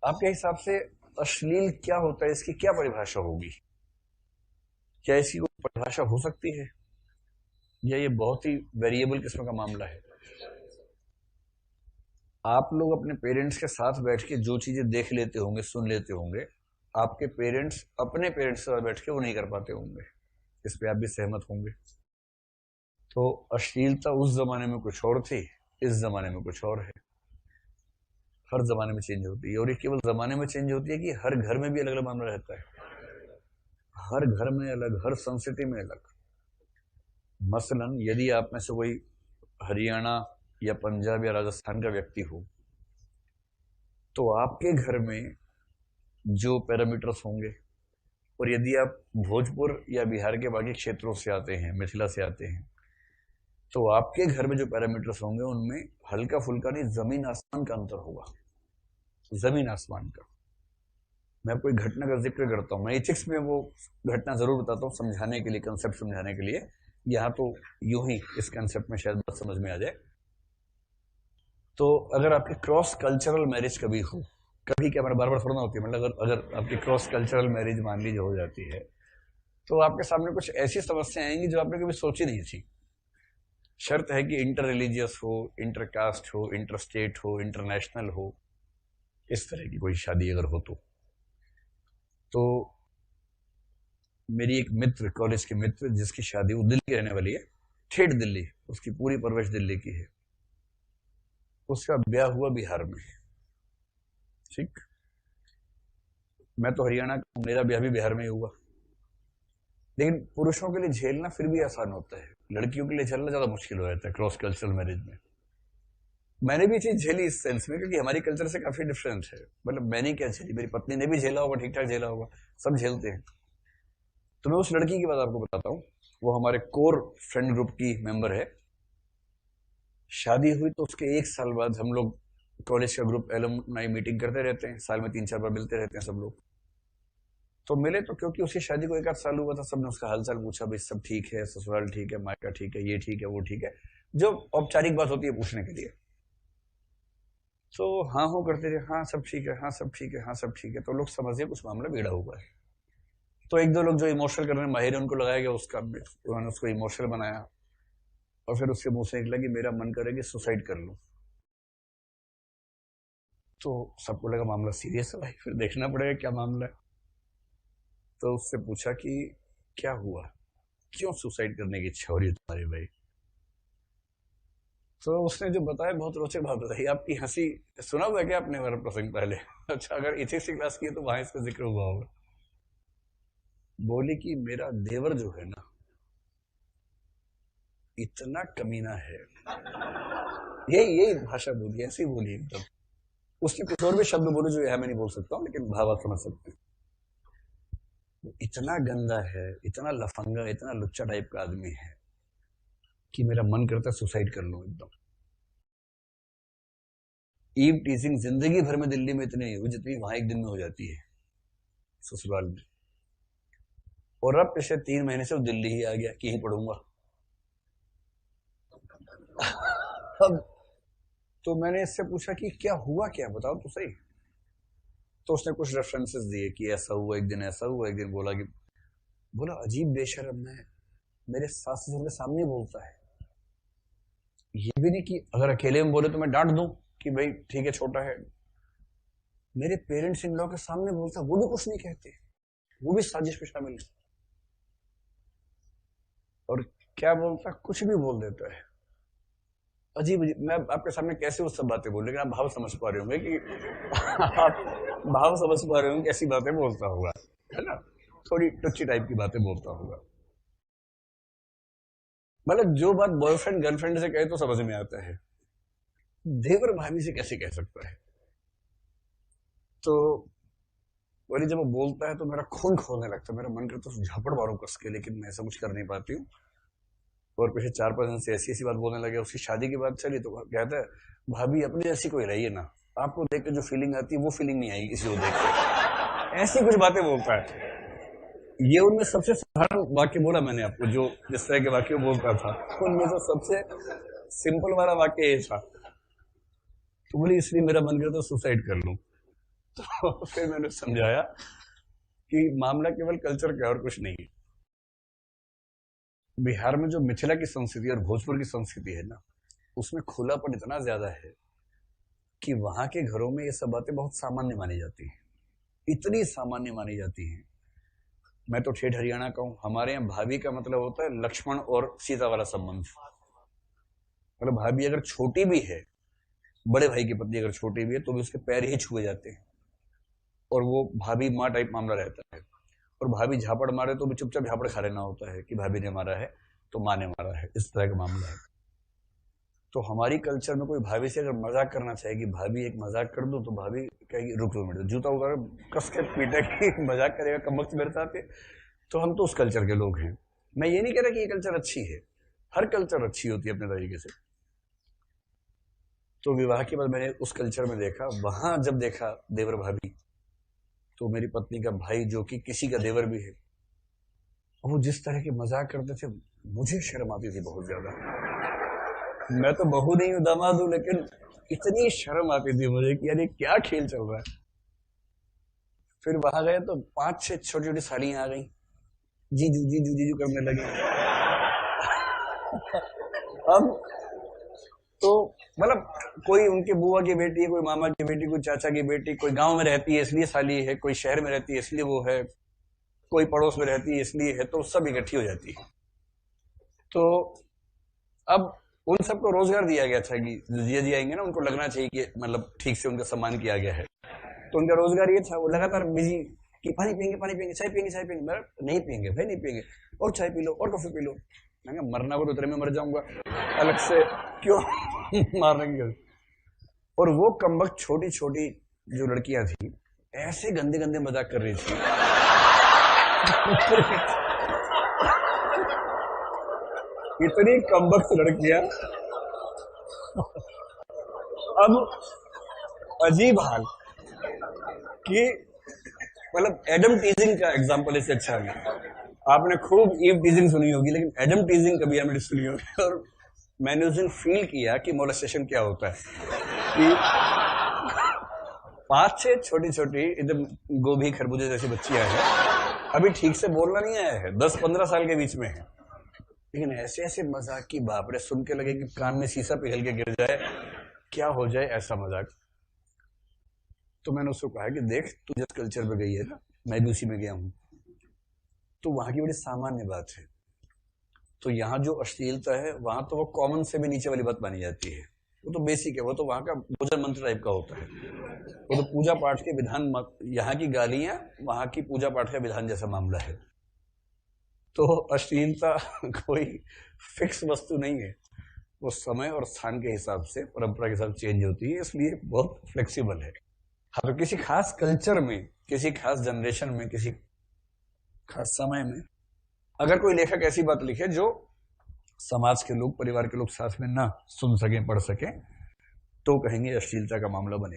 आपके हिसाब से अश्लील क्या होता है, इसकी क्या परिभाषा होगी? क्या इसकी कोई परिभाषा हो सकती है, या ये बहुत ही वेरिएबल किस्म का मामला है? आप लोग अपने पेरेंट्स के साथ बैठ के जो चीजें देख लेते होंगे, सुन लेते होंगे, आपके पेरेंट्स अपने पेरेंट्स के साथ बैठ के वो नहीं कर पाते होंगे। इस पे आप भी सहमत होंगे। तो अश्लीलता उस जमाने में कुछ और थी, इस जमाने में कुछ और है। हर जमाने में चेंज होती है, और ये केवल जमाने में चेंज होती है कि हर घर में भी अलग अलग मामला रहता है। हर घर में अलग, हर संस्कृति में अलग। मसलन यदि आप में से कोई हरियाणा या पंजाब या राजस्थान का व्यक्ति हो, तो आपके घर में जो पैरामीटर्स होंगे, और यदि आप भोजपुर या बिहार के बाकी क्षेत्रों से आते हैं, मिथिला से आते हैं, तो आपके घर में जो पैरामीटर्स होंगे उनमें हल्का फुल्का नहीं, जमीन आसमान का अंतर होगा। जमीन आसमान का। मैं आपको एक घटना का जिक्र करता हूँ, मैं एथिक्स में वो घटना जरूर बताता हूँ समझाने के लिए, कंसेप्ट समझाने के लिए। यहाँ तो यूं ही इस कंसेप्ट में शायद बात समझ में आ जाए। तो अगर आपकी क्रॉस कल्चरल मैरिज कभी हो, कभी क्या, मैंने बार बार थोड़ा ना होती है, मतलब अगर आपकी क्रॉस कल्चरल मैरिज मान लीजिए हो जाती है, तो आपके सामने कुछ ऐसी समस्याएं आएंगी जो आपने कभी सोची नहीं थी। शर्त है कि इंटर रिलीजियस हो, इंटर कास्ट हो, इंटर स्टेट हो, इंटरनेशनल हो, इस तरह की कोई शादी अगर हो तो मेरी एक मित्र, कॉलेज के मित्र, जिसकी शादी, वो दिल्ली की रहने वाली है, ठेठ दिल्ली, उसकी पूरी परवरिश दिल्ली की है, उसका ब्याह हुआ बिहार में। ठीक, मैं तो हरियाणा का, मेरा ब्याह भी बिहार में ही हुआ। लेकिन पुरुषों के लिए झेलना फिर भी आसान होता है, लड़कियों के लिए झेलना ज्यादा मुश्किल हो जाता है क्रॉस कल्चरल मैरिज में। मैंने भी चीज झेली इस सेंस में, क्योंकि हमारी कल्चर से काफी डिफरेंट है। मतलब मैंने क्या झेली, मेरी पत्नी ने भी झेला होगा, ठीक ठाक झेला होगा, सब झेलते हैं। तो मैं उस लड़की की बात आपको बताता हूँ, वो हमारे कोर फ्रेंड ग्रुप की मेंबर है। शादी हुई तो उसके एक साल बाद हम लोग कॉलेज का ग्रुप एलुमनाई मीटिंग करते रहते हैं, साल में 3-4 बार मिलते रहते हैं सब लोग। तो मिले तो, क्योंकि उसकी शादी को 1 आध साल हुआ था, सबने उसका हालचाल पूछा, भाई सब ठीक है, ससुराल ठीक है, मायका ठीक है, ये ठीक है, वो ठीक है, जो औपचारिक बात होती है पूछने के लिए। तो हाँ हो करते थे, हाँ सब ठीक है, हाँ सब ठीक है, हाँ सब ठीक है। तो लोग समझिए कुछ मामला बिगड़ा हुआ है। तो एक दो लोग जो इमोशनल करने में माहिर है, उनको लगाया गया उसका, उन्होंने उसको इमोशनल बनाया, और फिर उसके मुंह से निकला कि मेरा मन करे कि सुसाइड कर लूं। तो सबको लगा मामला सीरियस है भाई, फिर देखना पड़ेगा क्या मामला है। तो उससे पूछा कि क्या हुआ, क्यों सुसाइड करने की इच्छा हो रही है तुम्हारी भाई? तो उसने जो बताया, बहुत रोचक बात बताई। आपकी हंसी, सुना हुआ है क्या आपने हमारा प्रसंग पहले? अच्छा, अगर इथिक्स की क्लास की है तो वहां इसका जिक्र हुआ होगा। बोली कि मेरा देवर जो है ना, इतना कमीना है, यही यही भाषा बोली, ऐसी बोली एकदम। उसके कुछ और भी शब्द बोले जो यह मैं नहीं बोल सकता हूँ, लेकिन भाव आप समझ सकते हैं। इतना गंदा है, इतना लफंगा, इतना लुच्चा टाइप का आदमी है कि मेरा मन करता है सुसाइड कर लूं एकदम। ईव टीजिंग जिंदगी भर में दिल्ली में इतनी नहीं हुई जितनी वहां एक दिन में हो जाती है ससुराल में। और अब पिछले 3 महीने से वो दिल्ली ही आ गया कि यहीं पढ़ूंगा। अब तो मैंने इससे पूछा कि क्या हुआ, क्या बताओ तो सही। तो उसने कुछ रेफरेंसेस दिए कि ऐसा हुआ एक दिन, ऐसा हुआ एक दिन। बोला अजीब बेशर्म है, मेरे सास ससुर के सामने बोलता है। ये भी नहीं कि अगर अकेले में बोले तो मैं डांट दूं कि भाई ठीक है, छोटा है। मेरे पेरेंट्स इन लॉ के सामने बोलता, वो भी कुछ नहीं कहते, वो भी साजिश में शामिल है। और क्या बोलता, कुछ भी बोल देता है। अजीब अजीब। मैं आपके सामने कैसे वो सब बातें बोल, लेकिन आप भाव समझ पा रहे होंगे कि आप भाव समझ पा रहे होंगे कैसी बातें बोलता होगा, है ना? थोड़ी टच्ची टाइप की बातें बोलता होगा। मतलब जो बात बॉयफ्रेंड गर्लफ्रेंड से कहे तो समझ में आता है, देवर भाभी से कैसे कह सकता है? तो बोली जब वो बोलता है तो मेरा खून खोलने लगता है, मेरा मन करता है झापड़ मारूं कस के, लेकिन मैं ऐसा कुछ कर नहीं पाती हूँ। और पिछले 4-5 दिन से ऐसी ऐसी बात बोलने लगे। उसकी शादी की बात चली तो कहता है, भाभी अपनी जैसी कोई रही है ना, आपको देख के जो फीलिंग आती है वो फीलिंग नहीं आएगी किसी को देख के। ऐसी कुछ बातें बोलता है। ये उनमें सबसे साधारण वाक्य बोला मैंने आपको, जो जिस तरह के वाक्य बोलता था उनमें से सबसे सिंपल वाला वाक्य ये था। तो बोली इसलिए मेरा मन करता सुसाइड कर लूं। तो फिर मैंने समझाया कि मामला केवल कल्चर का और कुछ नहीं है। बिहार में जो मिथिला की संस्कृति और भोजपुर की संस्कृति है ना, उसमें खुलापन इतना ज्यादा है कि वहां के घरों में ये सब बातें बहुत सामान्य मानी जाती हैं, इतनी सामान्य मानी जाती हैं। मैं तो ठेठ हरियाणा का हूं, हमारे यहाँ भाभी का मतलब होता है लक्ष्मण और सीता वाला संबंध। मतलब भाभी अगर छोटी भी है, बड़े भाई की पत्नी अगर छोटी भी है, तो भी उसके पैर ही छुए जाते हैं, और वो भाभी माँ टाइप मामला रहता है। और भाभी झापड़ मारे तो भी चुपचाप झापड़ खा लेना होता है कि भाभी ने मारा है तो माँ ने मारा है, इस तरह का मामला है। तो हमारी कल्चर में कोई भाभी से अगर मजाक करना चाहेगी, भाभी एक मजाक कर दो, तो भाभी कहेगी रुक 2 मिनट, जूता उतार कस के पीटेगी, मजाक करेगा कम वक्त मेरे साथ। तो हम तो उस कल्चर के लोग हैं। मैं ये नहीं कह रहा कि ये कल्चर अच्छी है, हर कल्चर अच्छी होती है अपने तरीके से। तो विवाह के बाद मैंने उस कल्चर में देखा, वहां जब देखा देवर भाभी, तो मेरी पत्नी का भाई जो कि किसी का देवर भी है, वो जिस तरह के मजाक करते थे, मुझे शर्म आती थी बहुत ज्यादा। मैं तो बहू नहीं हूं, दामाद हूं, लेकिन इतनी शर्म आती थी मुझे कि यार ये क्या खेल चल रहा है। फिर वहां गए तो 5-6 छोटी छोटी साड़ियां आ गई, जीजू जीजू जीजू करने लगी। अब तो मतलब कोई उनके बुआ की बेटी, कोई मामा की बेटी, कोई चाचा की बेटी, कोई गांव में रहती है इसलिए साली है, कोई शहर में रहती है इसलिए वो है, कोई पड़ोस में रहती है इसलिए है, तो सब इकट्ठी हो जाती है। तो अब उन सबको रोजगार दिया गया था कि जिया जी आएंगे ना, उनको लगना चाहिए कि मतलब ठीक से उनका सम्मान किया गया है। तो उनका रोजगार ये था, वो लगातार बिजी कि पानी पियेंगे, पानी पियेंगे, चाय पियेंगे, चाय पियेंगे। नहीं पियेंगे भाई, नहीं पियेंगे, और चाय पी लो और कॉफी पी लो। मैं मरना को तो तेरे में मर जाऊंगा, अलग से क्यों मारेंगे। और वो कमबख्त छोटी छोटी जो लड़कियां थी, ऐसे गंदे गंदे मजाक कर रही थी इतनी कमबख्त लड़कियां। अब अजीब हाल कि मतलब एडम टीजिंग का एग्जांपल इससे अच्छा नहीं। आपने खूब ईव टीजिंग सुनी होगी, लेकिन एडम टीजिंग कभी हमने सुनी होगी। और मैंने उस दिन फील किया कि मोलेस्टेशन क्या होता है, कि 5-6 छोटी छोटी एकदम गोभी खरबूजे जैसी बच्चियां हैं, अभी ठीक से बोलना नहीं आया है, 10-15 साल के बीच में है, लेकिन ऐसे ऐसे मजाक की बाप रे, सुन के लगे कि कान में शीशा पिघल के गिर जाए, क्या हो जाए ऐसा मजाक। तो मैंने उसको कहा कि देख, तू जिस कल्चर में गई है ना, मैं भी उसी में गया हूं, तो वहां की बड़ी सामान्य बात है। तो यहाँ जो अश्लीलता है, वहां तो वो कॉमन से भी नीचे वाली बात मानी जाती है, वो तो बेसिक है, वो तो वहां का भोजन मंत्र टाइप का होता है, वो तो पूजा पाठ के विधान। यहाँ की गालियां वहां की पूजा पाठ का विधान जैसा मामला है। तो अश्लीलता कोई फिक्स वस्तु नहीं है, वो समय और स्थान के हिसाब से, परंपरा के साथ चेंज होती है, इसलिए बहुत फ्लेक्सिबल है। हाँ, तो किसी खास कल्चर में, किसी खास जनरेशन में, किसी खास समय में अगर कोई लेखक ऐसी बात लिखे जो समाज के लोग, परिवार के लोग साथ में ना सुन सकें, पढ़ सकें, तो कहेंगे अश्लीलता का मामला बनेगा।